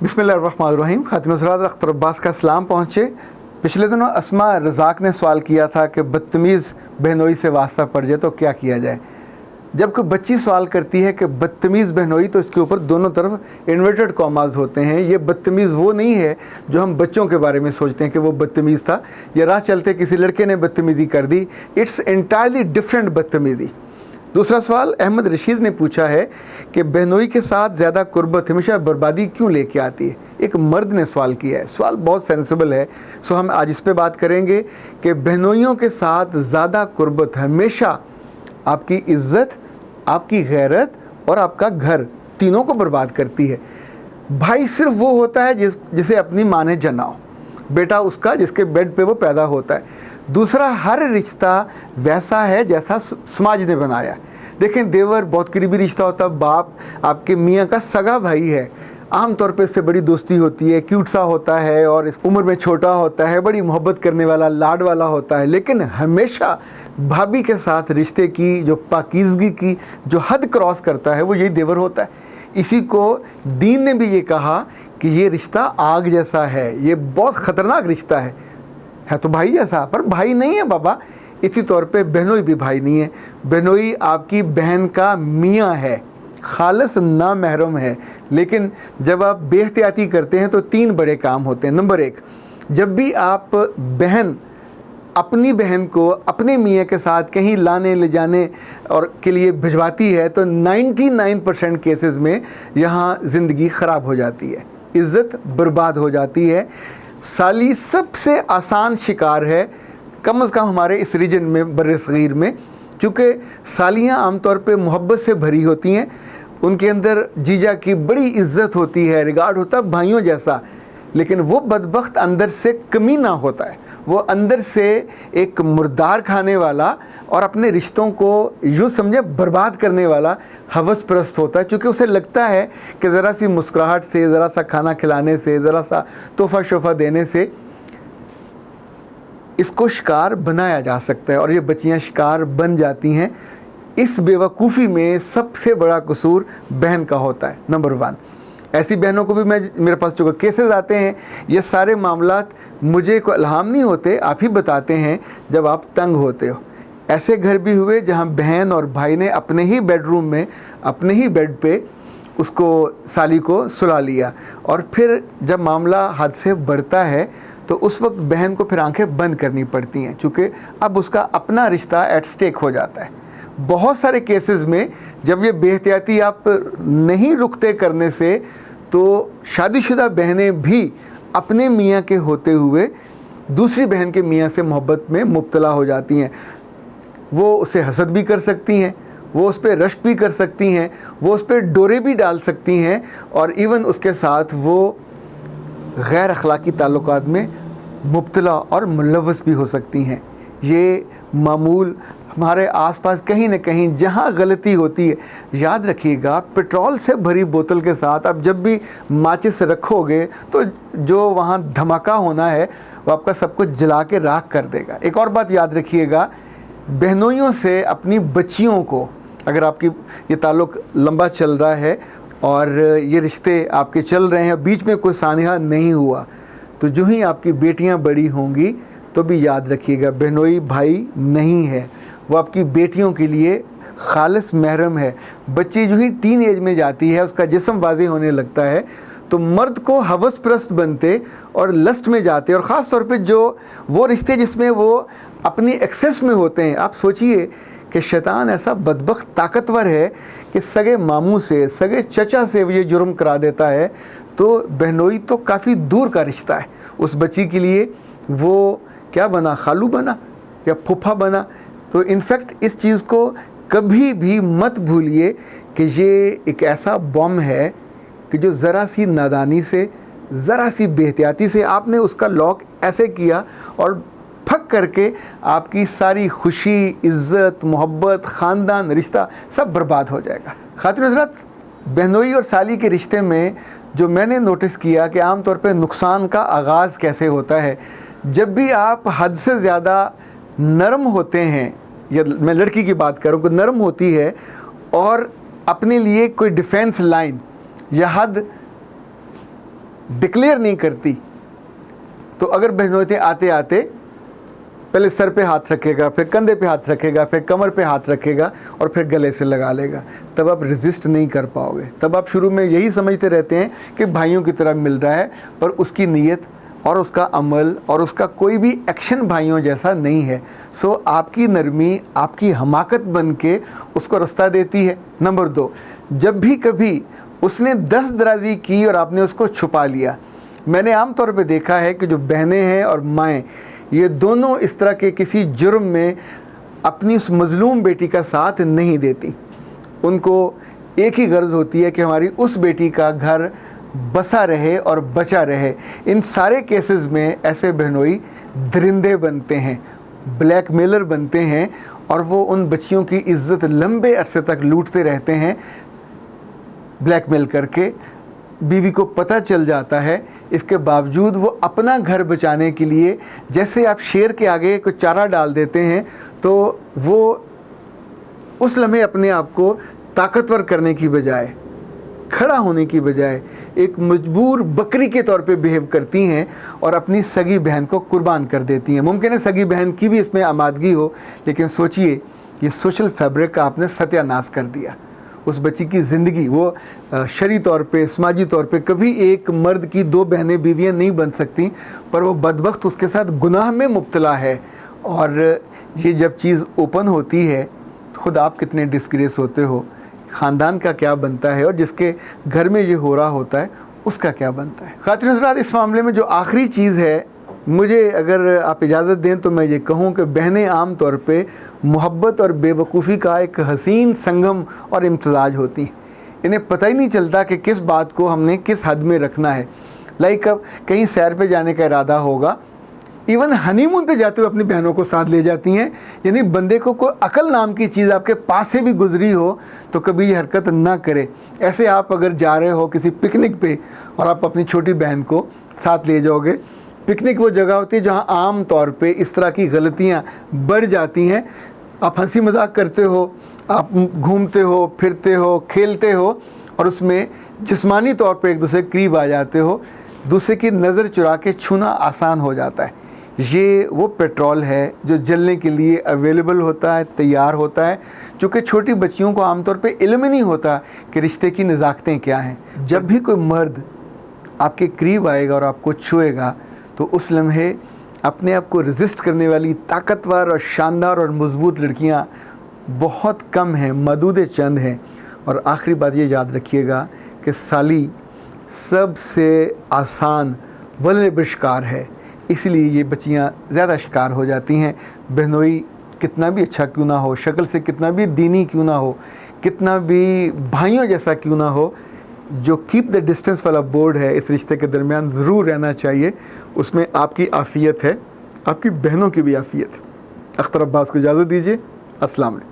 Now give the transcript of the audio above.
बिस्मिल्लाहिर्रहमानिर्रहीम। खातिन हज़रात, अख्तर अब्बास का सलाम पहुँचे। पिछले दिनों अस्मा रज़ाक ने सवाल किया था कि बदतमीज़ बहनोई से वास्ता पड़ जाए तो क्या किया जाए। जब कोई बच्ची सवाल करती है कि बदतमीज़ बहनोई, तो इसके ऊपर दोनों तरफ इन्वर्टेड कॉमाज होते हैं। ये बदतमीज़ वो नहीं है जो हम बच्चों के बारे में सोचते हैं कि वो बदतमीज़ था या राह चलते किसी लड़के ने बदतमीज़ी कर दी। इट्स एंटायरली डिफरेंट बदतमीज़ी। दूसरा सवाल अहमद रशीद ने पूछा है कि बहनोई के साथ ज़्यादा कुर्बत हमेशा बर्बादी क्यों लेके आती है। एक मर्द ने सवाल किया है। सवाल बहुत सेंसिबल है, सो हम आज इस पे बात करेंगे कि बहनोइयों के साथ ज़्यादा कुर्बत हमेशा आपकी इज़्ज़त, आपकी गैरत और आपका घर तीनों को बर्बाद करती है। भाई सिर्फ वो होता है जिसे अपनी माँ ने जना हो, बेटा उसका जिसके बेड पे वो पैदा होता है। दूसरा, हर रिश्ता वैसा है जैसा समाज ने बनाया है। देखें, देवर बहुत करीबी रिश्ता होता है, बाप आपके मियाँ का सगा भाई है, आम तौर पे इससे बड़ी दोस्ती होती है, क्यूट सा होता है और इस उम्र में छोटा होता है, बड़ी मोहब्बत करने वाला, लाड वाला होता है। लेकिन हमेशा भाभी के साथ रिश्ते की जो पाकीज़गी की जो हद क्रॉस करता है वो यही देवर होता है। इसी को दीन ने भी ये कहा कि ये रिश्ता आग जैसा है, ये बहुत ख़तरनाक रिश्ता है तो भाई जैसा, पर भाई नहीं है बाबा। इसी तौर पे बहनोई भी भाई नहीं है। बहनोई आपकी बहन का मियाँ है, खालस ना महरम है। लेकिन जब आप बेहतियाती करते हैं तो तीन बड़े काम होते हैं। नंबर एक, जब भी आप बहन अपनी बहन को अपने मियाँ के साथ कहीं लाने ले जाने और के लिए भिजवाती है तो 99% केसेस में यहाँ ज़िंदगी ख़राब हो जाती है, इज़्ज़त बर्बाद हो जाती है। साली सबसे आसान शिकार है, कम से कम हमारे इस रीजन में, बर्र-ए-सग़ीर में, क्योंकि सालियाँ आमतौर पे मोहब्बत से भरी होती हैं। उनके अंदर जीजा की बड़ी इज़्ज़त होती है, रिगार्ड होता है भाइयों जैसा। लेकिन वो बदबख्त अंदर से कमीना होता है, वो अंदर से एक मुर्दार खाने वाला और अपने रिश्तों को यूँ समझे बर्बाद करने वाला हवस परस्त होता है। क्योंकि उसे लगता है कि ज़रा सी मुस्कुराहट से, ज़रा सा खाना खिलाने से, ज़रा सा तोहफ़ा शोफ़ा देने से इसको शिकार बनाया जा सकता है, और ये बच्चियाँ शिकार बन जाती हैं। इस बेवकूफ़ी में सबसे बड़ा कसूर बहन का होता है, नंबर 1। ऐसी बहनों को भी मेरे पास जो केसेस आते हैं, ये सारे मामलात मुझे कोई इल्हाम नहीं होते, आप ही बताते हैं जब आप तंग होते हो। ऐसे घर भी हुए जहाँ बहन और भाई ने अपने ही बेडरूम में, अपने ही बेड पे उसको, साली को सुला लिया, और फिर जब मामला हद से बढ़ता है तो उस वक्त बहन को फिर आंखें बंद करनी पड़ती हैं, चूँकि अब उसका अपना रिश्ता एट स्टेक हो जाता है। बहुत सारे केसेस में जब ये बेहतियाती आप नहीं रुकते करने से, तो शादीशुदा बहनें भी अपने मियाँ के होते हुए दूसरी बहन के मियाँ से मोहब्बत में मुब्तला हो जाती हैं। वो उसे हसद भी कर सकती हैं, वो उस पर रश्क भी कर सकती हैं, वो उस पर डोरे भी डाल सकती हैं, और इवन उसके साथ वो गैर अखलाकी ताल्लुकात में मुब्तला और मुलव्वस भी हो सकती हैं। ये मामूल हमारे आसपास कहीं न कहीं जहाँ गलती होती है, याद रखिएगा, पेट्रोल से भरी बोतल के साथ आप जब भी माचिस रखोगे तो जो वहाँ धमाका होना है वो आपका सब कुछ जला के राख कर देगा। एक और बात याद रखिएगा, बहनोइयों से अपनी बच्चियों को, अगर आपकी ये ताल्लुक़ लंबा चल रहा है और ये रिश्ते आपके चल रहे हैं, बीच में कोई सानिया नहीं हुआ, तो जो ही आपकी बेटियाँ बड़ी होंगी तो भी याद रखिएगा, बहनोई भाई नहीं है, वो आपकी बेटियों के लिए खालिस महरम है। बच्ची जो ही टीन एज में जाती है, उसका जिस्म वाज़े होने लगता है, तो मर्द को हवस परस्त बनते और लस्ट में जाते, और ख़ास तौर पे जो वो रिश्ते जिसमें वो अपनी एक्सेस में होते हैं। आप सोचिए कि शैतान ऐसा बदबख्त ताकतवर है कि सगे मामू से, सगे चचा से ये जुर्म करा देता है। तो बहनोई तो काफ़ी दूर का रिश्ता है उस बच्ची के लिए। वो क्या बना, खालू बना या फूफा बना। तो इनफैक्ट इस चीज़ को कभी भी मत भूलिए कि ये एक ऐसा बम है कि जो ज़रा सी नादानी से, ज़रा सी बेहतियाती से आपने उसका लॉक ऐसे किया और फक करके आपकी सारी खुशी, इज़्ज़त, मोहब्बत, ख़ानदान, रिश्ता सब बर्बाद हो जाएगा। खातिन हज़रात, बहनोई और साली के रिश्ते में जो मैंने नोटिस किया कि आम तौर पे नुकसान का आगाज़ कैसे होता है, जब भी आप हद से ज़्यादा नरम होते हैं, या मैं लड़की की बात करूँ, कि नरम होती है और अपने लिए कोई डिफेंस लाइन या हद डिक्लेयर नहीं करती, तो अगर बहनोई आते आते पहले सर पे हाथ रखेगा, फिर कंधे पे हाथ रखेगा, फिर कमर पे हाथ रखेगा और फिर गले से लगा लेगा, तब आप रेजिस्ट नहीं कर पाओगे। तब आप शुरू में यही समझते रहते हैं कि भाइयों की तरह मिल रहा है, पर उसकी नीयत और उसका अमल और उसका कोई भी एक्शन भाइयों जैसा नहीं है। सो आपकी नरमी आपकी हमाकत बन के उसको रास्ता देती है। नंबर 2, जब भी कभी उसने दस्तदराजी की और आपने उसको छुपा लिया, मैंने आम तौर पे देखा है कि जो बहनें हैं और माएँ, ये दोनों इस तरह के किसी जुर्म में अपनी उस मज़लूम बेटी का साथ नहीं देती। उनको एक ही गर्ज होती है कि हमारी उस बेटी का घर बसा रहे और बचा रहे। इन सारे केसेस में ऐसे बहनोई दरिंदे बनते हैं, ब्लैकमेलर बनते हैं, और वो उन बच्चियों की इज़्ज़त लंबे अरसे तक लूटते रहते हैं ब्लैकमेल करके। बीवी को पता चल जाता है, इसके बावजूद वो अपना घर बचाने के लिए, जैसे आप शेर के आगे कुछ चारा डाल देते हैं, तो वो उस लम्हे अपने आप को ताकतवर करने की बजाय, खड़ा होने की बजाय एक मजबूर बकरी के तौर पे बिहेव करती हैं और अपनी सगी बहन को कुर्बान कर देती हैं। मुमकिन है सगी बहन की भी इसमें आमादगी हो, लेकिन सोचिए ये सोशल फैब्रिक का आपने सत्यानाश कर दिया। उस बच्ची की ज़िंदगी, वो शरई तौर पे, समाजी तौर पे कभी एक मर्द की 2 बहनें बीवियाँ नहीं बन सकती, पर वो बदबख्त उसके साथ गुनाह में मुब्तला है। और ये जब चीज़ ओपन होती है तो खुद आप कितने डिस्ग्रेस होते हो, ख़ानदान का क्या बनता है, और जिसके घर में ये हो रहा होता है उसका क्या बनता है। ख़ातिन हज़रात, इस मामले में जो आखिरी चीज़ है, मुझे अगर आप इजाज़त दें तो मैं ये कहूँ कि बहनें आम तौर पे मोहब्बत और बेवकूफ़ी का एक हसीन संगम और इम्तज़ाज होती हैं। इन्हें पता ही नहीं चलता कि किस बात को हमने किस हद में रखना है। लाइक अब कहीं सैर पे जाने का इरादा होगा, इवन हनीमून पे जाते हुए अपनी बहनों को साथ ले जाती हैं। यानी बंदे को कोई अकल नाम की चीज़ आपके पास से भी गुजरी हो तो कभी ये हरकत ना करे। ऐसे आप अगर जा रहे हो किसी पिकनिक पे और आप अपनी छोटी बहन को साथ ले जाओगे, पिकनिक वो जगह होती है जहाँ आम तौर पे इस तरह की गलतियाँ बढ़ जाती हैं। आप हंसी मजाक करते हो, आप घूमते हो, फिरते हो, खेलते हो, और उसमें जिस्मानी तौर पे एक दूसरे के करीब आ जाते हो, दूसरे की नज़र चुरा के छूना आसान हो जाता है। ये वो पेट्रोल है जो जलने के लिए अवेलेबल होता है, तैयार होता है, क्योंकि छोटी बच्चियों को आमतौर पे इल्म नहीं होता कि रिश्ते की नज़ाकतें क्या हैं। जब भी कोई मर्द आपके करीब आएगा और आपको छुएगा तो उस लम्हे अपने आप को रेजिस्ट करने वाली ताकतवर और शानदार और मजबूत लड़कियां बहुत कम हैं, मदूद चंद हैं। और आखिरी बात ये याद रखिएगा कि साली सबसे आसान वल्नरेबल शिकार है, इसलिए ये बच्चियां ज़्यादा शिकार हो जाती हैं। बहनोई कितना भी अच्छा क्यों ना हो, शक्ल से कितना भी दीनी क्यों ना हो, कितना भी भाइयों जैसा क्यों ना हो, जो कीप द डिस्टेंस वाला बोर्ड है इस रिश्ते के दरमियान ज़रूर रहना चाहिए। उसमें आपकी आफ़ियत है, आपकी बहनों की भी आफ़ियत। अख्तर अब्बास को इजाज़त दीजिए। अस्सलाम वालेकुम।